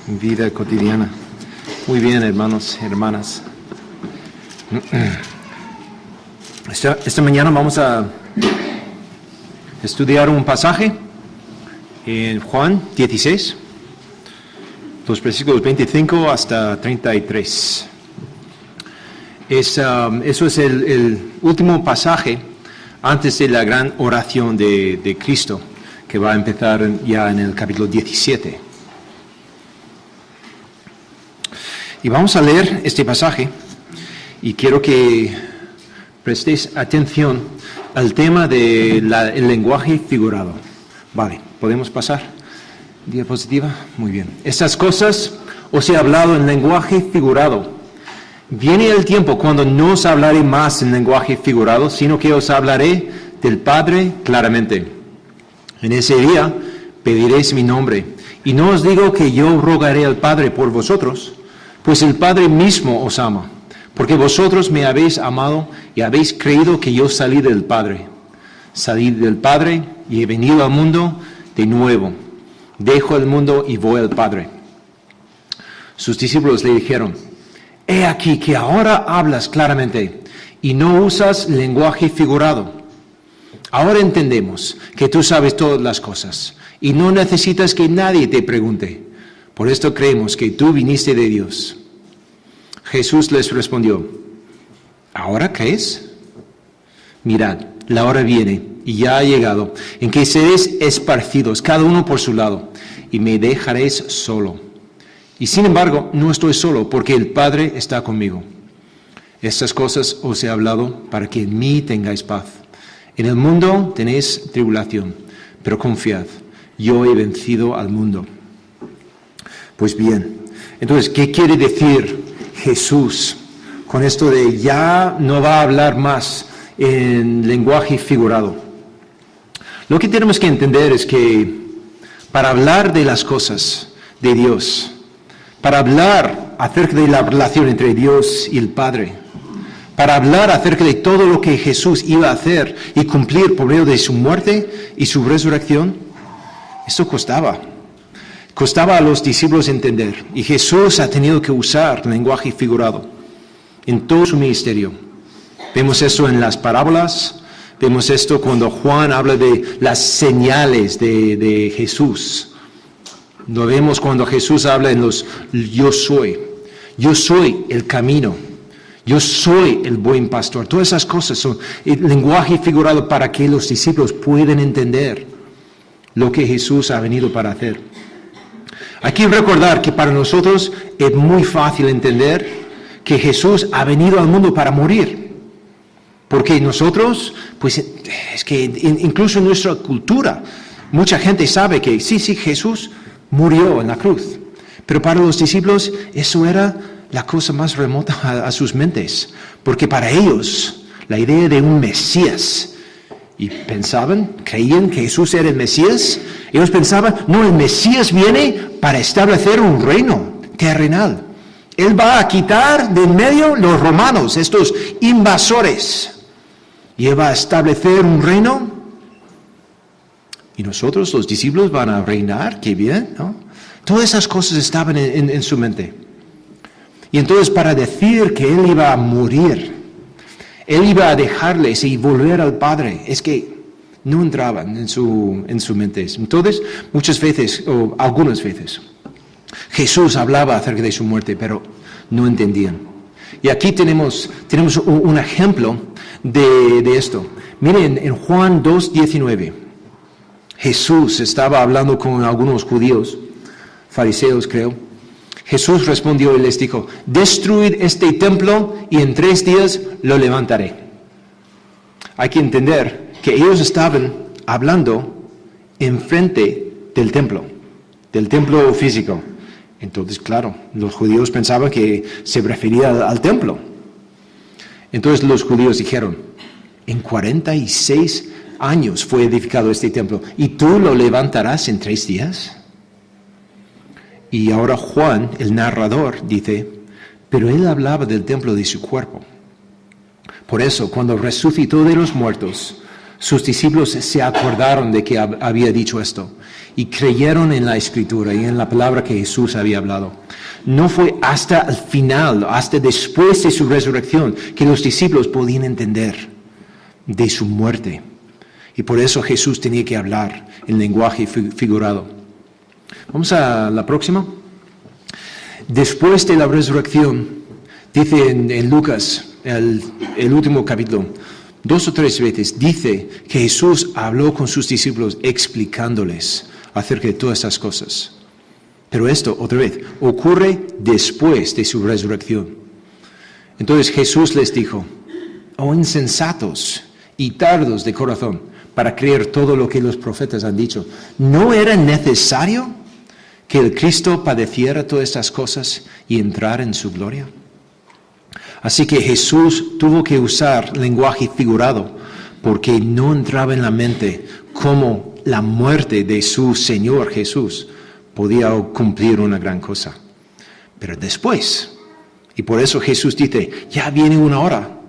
vida cotidiana. Muy bien, hermanos y hermanas. Esta mañana vamos a estudiar un pasaje en Juan 16, los versículos 25 hasta 33. Eso es el último pasaje antes de la gran oración de Cristo, que va a empezar ya en el capítulo 17. Y vamos a leer este pasaje y quiero que prestéis atención al tema del lenguaje figurado. Vale, ¿podemos pasar? Diapositiva. Muy bien. Estas cosas os he hablado en lenguaje figurado. Viene el tiempo cuando no os hablaré más en lenguaje figurado, sino que os hablaré del Padre claramente. En ese día pediréis mi nombre, y no os digo que yo rogaré al Padre por vosotros, pues el Padre mismo os ama, porque vosotros me habéis amado y habéis creído que yo salí del Padre. Salí del Padre y he venido al mundo de nuevo. Dejo el mundo y voy al Padre. Sus discípulos le dijeron: he aquí que ahora hablas claramente y no usas lenguaje figurado. Ahora entendemos que tú sabes todas las cosas y no necesitas que nadie te pregunte. Por esto creemos que tú viniste de Dios. Jesús les respondió: ¿ahora crees? Mirad, la hora viene y ya ha llegado en que seréis esparcidos, cada uno por su lado, y me dejaréis solo. Y sin embargo, no estoy solo, porque el Padre está conmigo. Estas cosas os he hablado para que en mí tengáis paz. En el mundo tenéis tribulación, pero confiad, yo he vencido al mundo. Pues bien, entonces, ¿qué quiere decir Jesús con esto de ya no va a hablar más en lenguaje figurado? Lo que tenemos que entender es que para hablar de las cosas de Dios, para hablar acerca de la relación entre Dios y el Padre, para hablar acerca de todo lo que Jesús iba a hacer y cumplir por medio de su muerte y su resurrección, esto costaba a los discípulos entender, y Jesús ha tenido que usar lenguaje figurado en todo su ministerio. Vemos esto en las parábolas, vemos esto cuando Juan habla de las señales de Jesús. Lo vemos cuando Jesús habla en los yo soy el camino, yo soy el buen pastor. Todas esas cosas son el lenguaje figurado para que los discípulos puedan entender lo que Jesús ha venido para hacer. Hay que recordar que para nosotros es muy fácil entender que Jesús ha venido al mundo para morir. Porque nosotros, pues es que incluso en nuestra cultura, mucha gente sabe que sí, Jesús murió en la cruz. Pero para los discípulos eso era la cosa más remota a sus mentes. Porque para ellos la idea de un Mesías, y creían que Jesús era el Mesías. Ellos pensaban, no, el Mesías viene para establecer un reino terrenal. Él va a quitar de en medio los romanos, estos invasores. Y Él va a establecer un reino. Y nosotros, los discípulos, van a reinar. Qué bien, ¿no? Todas esas cosas estaban en su mente. Y entonces, para decir que Él iba a morir, Él iba a dejarles y volver al Padre, es que no entraban en su mente. Entonces, muchas veces, o algunas veces, Jesús hablaba acerca de su muerte, pero no entendían. Y aquí tenemos un ejemplo de esto. Miren, en Juan 2:19, Jesús estaba hablando con algunos judíos, fariseos creo. Jesús respondió y les dijo: destruid este templo y en 3 días lo levantaré. Hay que entender que ellos estaban hablando enfrente del templo físico. Entonces, claro, los judíos pensaban que se refería al templo. Entonces los judíos dijeron: en 46 años fue edificado este templo, ¿y tú lo levantarás en 3 días? Y ahora Juan, el narrador, dice: pero él hablaba del templo de su cuerpo. Por eso, cuando resucitó de los muertos, sus discípulos se acordaron de que había dicho esto y creyeron en la Escritura y en la palabra que Jesús había hablado. No fue hasta el final, hasta después de su resurrección, que los discípulos podían entender de su muerte. Y por eso Jesús tenía que hablar en lenguaje figurado. Vamos a la próxima. Después de la resurrección, dice en Lucas, el último capítulo, 2 o 3 veces, dice que Jesús habló con sus discípulos explicándoles acerca de todas estas cosas. Pero esto, otra vez, ocurre después de su resurrección. Entonces Jesús les dijo, oh insensatos y tardos de corazón, para creer todo lo que los profetas han dicho. ¿No era necesario que el Cristo padeciera todas estas cosas y entrar en su gloria? Así que Jesús tuvo que usar lenguaje figurado porque no entraba en la mente cómo la muerte de su Señor Jesús podía cumplir una gran cosa. Pero después, y por eso Jesús dice, ya viene una hora,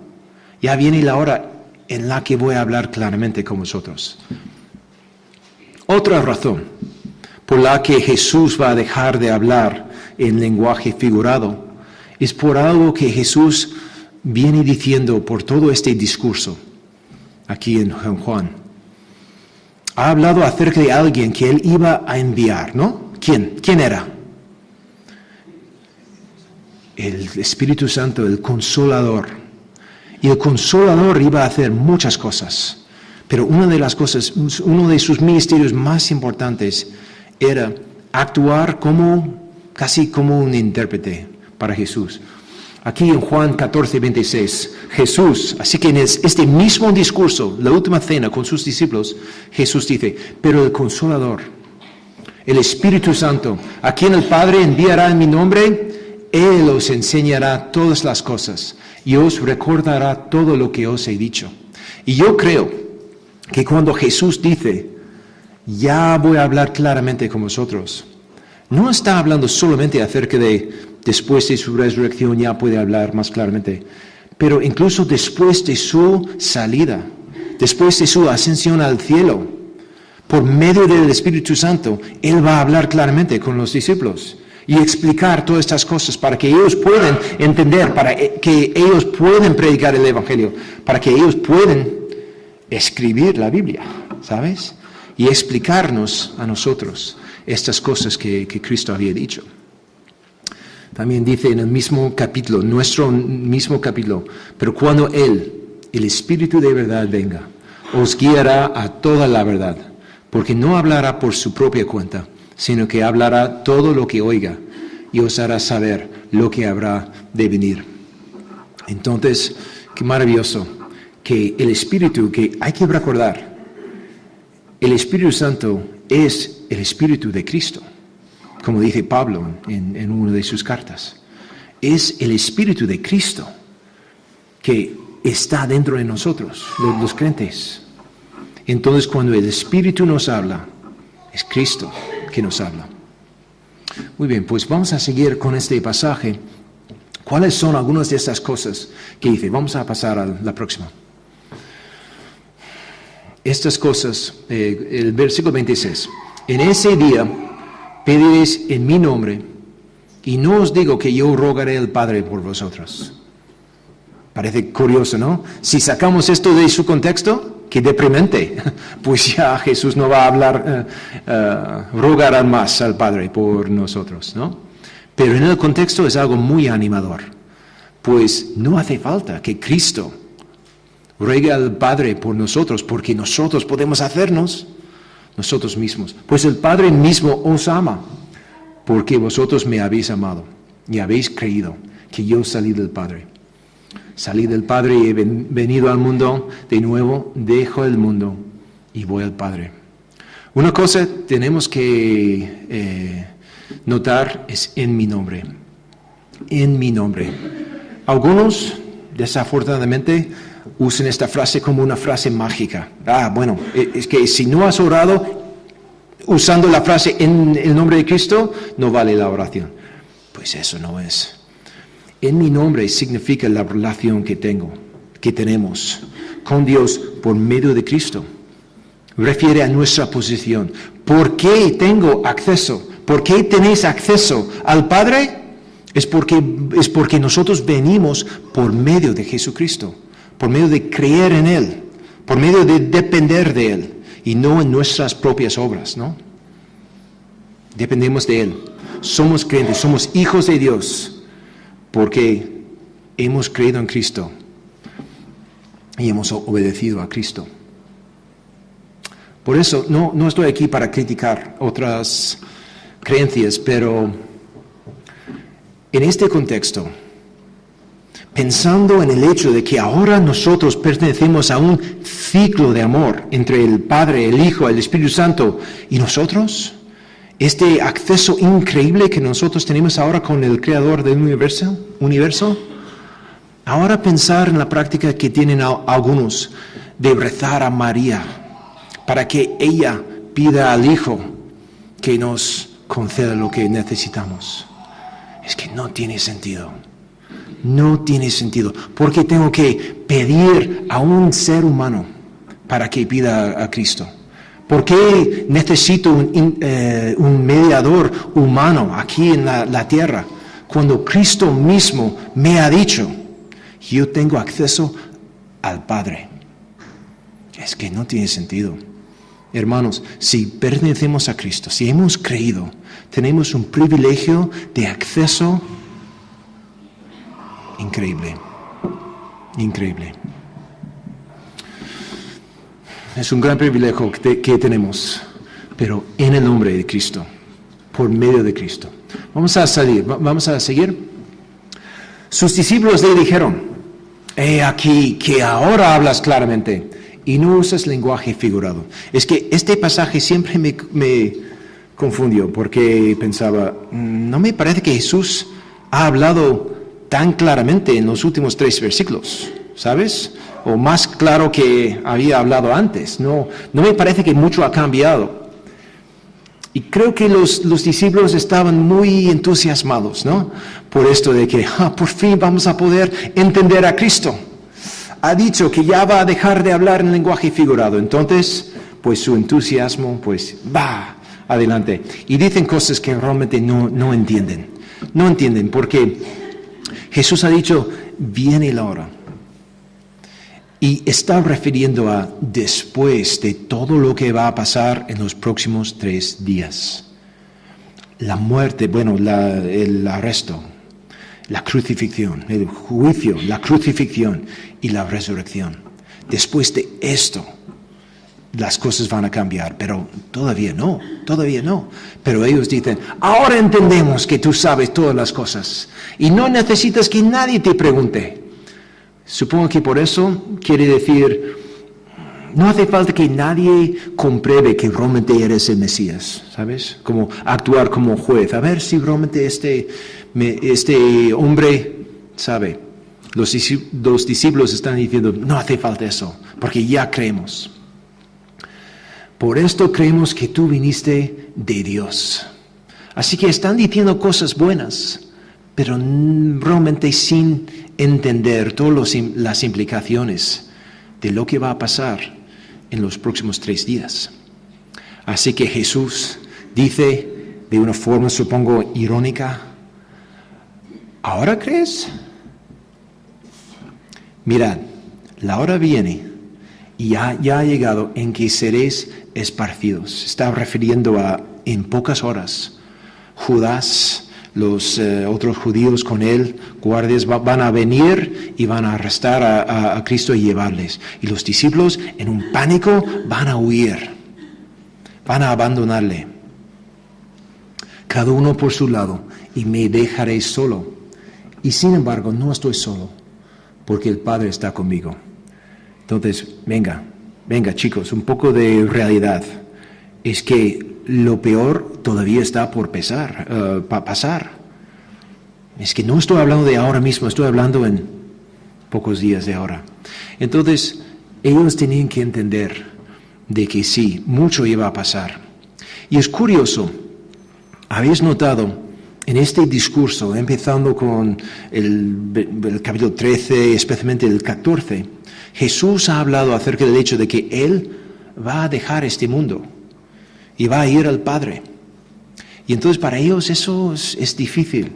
ya viene la hora en la que voy a hablar claramente con vosotros. Otra razón por la que Jesús va a dejar de hablar en lenguaje figurado es por algo que Jesús viene diciendo por todo este discurso aquí en Juan. Ha hablado acerca de alguien que él iba a enviar, ¿no? ¿Quién era? El Espíritu Santo, el Consolador. Y el Consolador iba a hacer muchas cosas, pero una de las cosas, uno de sus ministerios más importantes era actuar casi como un intérprete para Jesús. Aquí en Juan 14, 26, Jesús, así que en este mismo discurso, la última cena con sus discípulos, Jesús dice, pero el Consolador, el Espíritu Santo, a quien el Padre enviará en mi nombre, Él os enseñará todas las cosas y os recordará todo lo que os he dicho. Y yo creo que cuando Jesús dice, ya voy a hablar claramente con vosotros, no está hablando solamente acerca de después de su resurrección ya puede hablar más claramente, pero incluso después de su salida, después de su ascensión al cielo, por medio del Espíritu Santo, Él va a hablar claramente con los discípulos y explicar todas estas cosas para que ellos puedan entender, para que ellos puedan predicar el Evangelio, para que ellos puedan escribir la Biblia, ¿sabes? Y explicarnos a nosotros estas cosas que Cristo había dicho. También dice en el mismo capítulo, nuestro mismo capítulo, pero cuando Él, el Espíritu de verdad venga, os guiará a toda la verdad, porque no hablará por su propia cuenta, sino que hablará todo lo que oiga y os hará saber lo que habrá de venir. Entonces, qué maravilloso que el Espíritu, que hay que recordar, el Espíritu Santo es el Espíritu de Cristo, como dice Pablo en una de sus cartas. Es el Espíritu de Cristo que está dentro de nosotros, los creyentes. Entonces, cuando el Espíritu nos habla, es Cristo que nos habla. Muy bien, pues vamos a seguir con este pasaje. ¿Cuáles son algunas de estas cosas que dice? Vamos a pasar a la próxima. Estas cosas, el versículo 26. En ese día pediréis en mi nombre, y no os digo que yo rogaré al Padre por vosotros. Parece curioso, ¿no? Si sacamos esto de su contexto, qué deprimente. Pues ya Jesús no va a hablar, rogar más al Padre por nosotros, ¿no? Pero en el contexto es algo muy animador. Pues no hace falta que Cristo ruegue al Padre por nosotros, porque nosotros podemos hacernos nosotros mismos. Pues el Padre mismo os ama, porque vosotros me habéis amado y habéis creído que yo salí del Padre. Salí del Padre y he venido al mundo, de nuevo dejo el mundo y voy al Padre. Una cosa tenemos que notar es en mi nombre. En mi nombre. Algunos, desafortunadamente, usan esta frase como una frase mágica. Bueno, es que si no has orado usando la frase en el nombre de Cristo, no vale la oración. Pues eso no es. En mi nombre significa la relación que tenemos con Dios por medio de Cristo. Refiere a nuestra posición. ¿Por qué tengo acceso? ¿Por qué tenéis acceso al Padre? Es porque nosotros venimos por medio de Jesucristo, por medio de creer en Él, por medio de depender de Él y no en nuestras propias obras, ¿no? Dependemos de Él. Somos creyentes, somos hijos de Dios porque hemos creído en Cristo y hemos obedecido a Cristo. Por eso no estoy aquí para criticar otras creencias, pero en este contexto, pensando en el hecho de que ahora nosotros pertenecemos a un ciclo de amor entre el Padre, el Hijo, el Espíritu Santo y nosotros, este acceso increíble que nosotros tenemos ahora con el Creador del universo, ahora pensar en la práctica que tienen algunos de rezar a María para que ella pida al Hijo que nos conceda lo que necesitamos. Es que no tiene sentido. No tiene sentido. ¿Por qué tengo que pedir a un ser humano para que pida a Cristo? ¿Por qué necesito un mediador humano aquí en la tierra cuando Cristo mismo me ha dicho yo tengo acceso al Padre? Es que no tiene sentido. Hermanos, si pertenecemos a Cristo, si hemos creído, tenemos un privilegio de acceso increíble. Increíble. Es un gran privilegio que tenemos, pero en el nombre de Cristo, por medio de Cristo. Vamos a seguir. Sus discípulos le dijeron, he aquí que ahora hablas claramente y no usas lenguaje figurado. Es que este pasaje siempre me confundió porque pensaba, no me parece que Jesús ha hablado tan claramente en los últimos 3 versículos, ¿sabes? O más claro que había hablado antes. No me parece que mucho ha cambiado. Y creo que los discípulos estaban muy entusiasmados, ¿no? Por esto de que por fin vamos a poder entender a Cristo. Ha dicho que ya va a dejar de hablar en lenguaje figurado. Entonces, pues su entusiasmo, pues va adelante. Y dicen cosas que realmente no entienden. No entienden porque Jesús ha dicho, viene la hora. Y está refiriendo a después de todo lo que va a pasar en los próximos 3 días. La muerte, el arresto, la crucifixión, el juicio, la crucifixión y la resurrección. Después de esto, las cosas van a cambiar, pero todavía no. Pero ellos dicen, ahora entendemos que tú sabes todas las cosas y no necesitas que nadie te pregunte. Supongo que por eso quiere decir, no hace falta que nadie compruebe que realmente eres el Mesías, ¿sabes? Como actuar como juez, a ver si realmente este hombre sabe. Los discípulos están diciendo, no hace falta eso, porque ya creemos. Por esto creemos que tú viniste de Dios. Así que están diciendo cosas buenas, pero realmente sin entender todas las implicaciones de lo que va a pasar en los próximos 3 días. Así que Jesús dice de una forma, supongo, irónica, ¿ahora crees? Mirad, la hora viene y ya ha llegado en que seréis esparcidos. Se está refiriendo a en pocas horas. Judas, los otros judíos con él, guardias, van a venir y van a arrestar a Cristo y llevarles. Y los discípulos, en un pánico, van a huir, van a abandonarle. Cada uno por su lado, y me dejaréis solo. Y sin embargo, no estoy solo, porque el Padre está conmigo. Entonces, venga chicos, un poco de realidad. Es que lo peor todavía está por pasar. Es que no estoy hablando de ahora mismo, estoy hablando en pocos días de ahora. Entonces, ellos tenían que entender de que sí, mucho iba a pasar. Y es curioso, habéis notado en este discurso, empezando con el capítulo 13, especialmente el 14, Jesús ha hablado acerca del hecho de que Él va a dejar este mundo. y va a ir al Padre. Y entonces para ellos eso es difícil.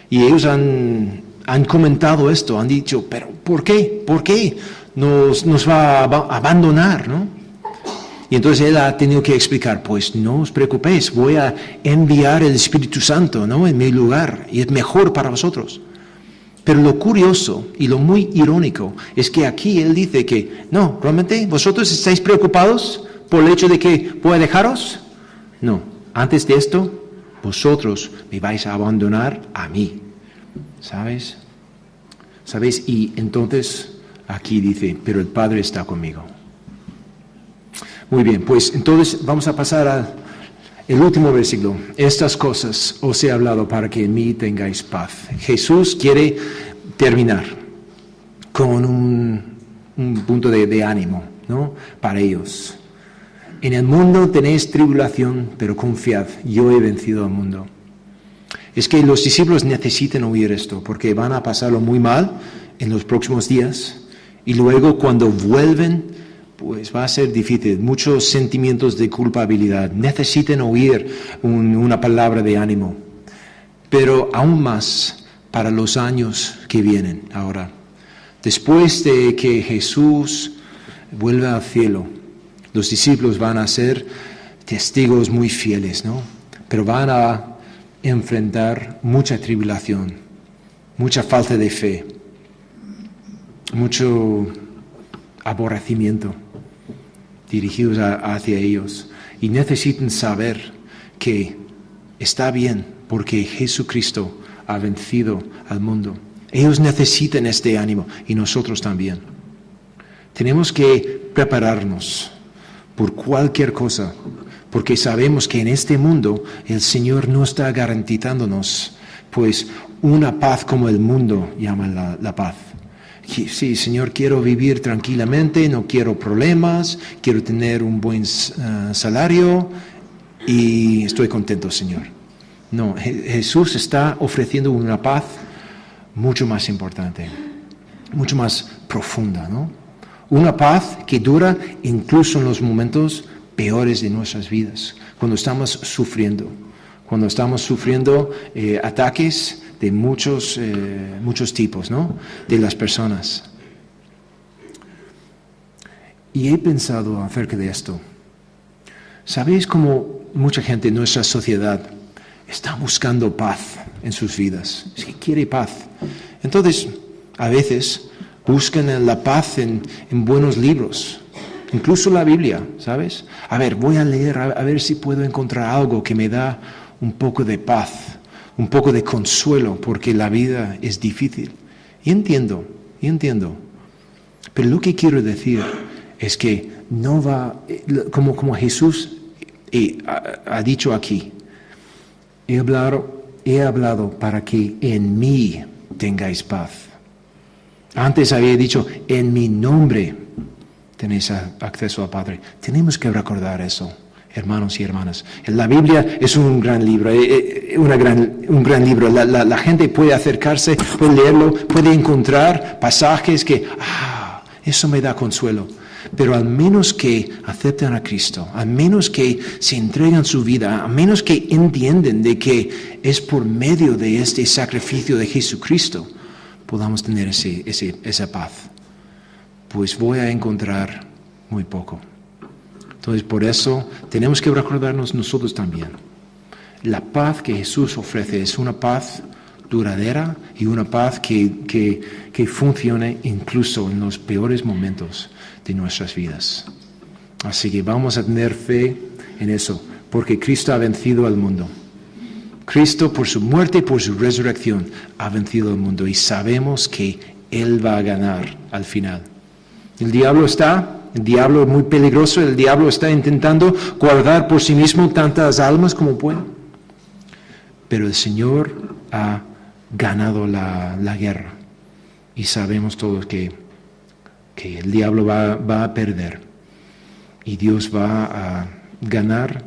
Y ellos han comentado esto, han dicho, pero ¿por qué? ¿Por qué nos va a abandonar, no? Y entonces él ha tenido que explicar, pues no os preocupéis, voy a enviar el Espíritu Santo, ¿no?, en mi lugar, y es mejor para vosotros. Pero lo curioso y lo muy irónico es que aquí él dice que, no, ¿realmente vosotros estáis preocupados por el hecho de que voy a dejaros? No, antes de esto, vosotros me vais a abandonar a mí, ¿sabes? ¿Sabéis? Y entonces aquí dice, pero el Padre está conmigo. Muy bien, pues entonces vamos a pasar al último versículo. Estas cosas os he hablado para que en mí tengáis paz. Jesús quiere terminar con un punto de ánimo, ¿no?, para ellos. En el mundo tenéis tribulación, pero confiad, yo he vencido al mundo. Es que los discípulos necesitan oír esto, porque van a pasarlo muy mal en los próximos días, y luego cuando vuelven, pues va a ser difícil, muchos sentimientos de culpabilidad. Necesitan oír una palabra de ánimo, pero aún más para los años que vienen ahora. Después de que Jesús vuelva al cielo, los discípulos van a ser testigos muy fieles, ¿no? Pero van a enfrentar mucha tribulación, mucha falta de fe, mucho aborrecimiento dirigidos hacia ellos. Y necesitan saber que está bien porque Jesucristo ha vencido al mundo. Ellos necesitan este ánimo y nosotros también. Tenemos que prepararnos por cualquier cosa, porque sabemos que en este mundo el Señor no está garantizándonos pues una paz como el mundo llama la paz. Sí, Señor, quiero vivir tranquilamente, no quiero problemas, quiero tener un buen salario y estoy contento, Señor. No, Jesús está ofreciendo una paz mucho más importante, mucho más profunda, ¿no? Una paz que dura incluso en los momentos peores de nuestras vidas, cuando estamos sufriendo ataques de muchos tipos, ¿no?, de las personas. Y he pensado acerca de esto. ¿Sabéis cómo mucha gente en nuestra sociedad está buscando paz en sus vidas? Sí, quiere paz. Entonces, a veces buscan la paz en buenos libros, incluso la Biblia, ¿sabes? A ver, voy a leer, a ver si puedo encontrar algo que me da un poco de paz, un poco de consuelo, porque la vida es difícil. Y entiendo. Pero lo que quiero decir es que no va, como Jesús ha dicho aquí, he hablado para que en mí tengáis paz. Antes había dicho, en mi nombre tenéis acceso al Padre. Tenemos que recordar eso, hermanos y hermanas. La Biblia es un gran libro, un gran libro. La gente puede acercarse, puede leerlo, puede encontrar pasajes que, eso me da consuelo. Pero al menos que acepten a Cristo, al menos que se entregan su vida, a menos que entienden de que es por medio de este sacrificio de Jesucristo, podamos tener esa paz, pues voy a encontrar muy poco. Entonces, por eso tenemos que recordarnos nosotros también. La paz que Jesús ofrece es una paz duradera y una paz que funcione incluso en los peores momentos de nuestras vidas. Así que vamos a tener fe en eso, porque Cristo ha vencido al mundo. Cristo, por su muerte y por su resurrección, ha vencido al mundo y sabemos que Él va a ganar al final. El diablo es muy peligroso, el diablo está intentando guardar por sí mismo tantas almas como puede. Pero el Señor ha ganado la guerra y sabemos todos que el diablo va a perder y Dios va a ganar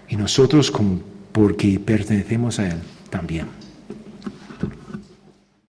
y nosotros porque pertenecemos a Él también.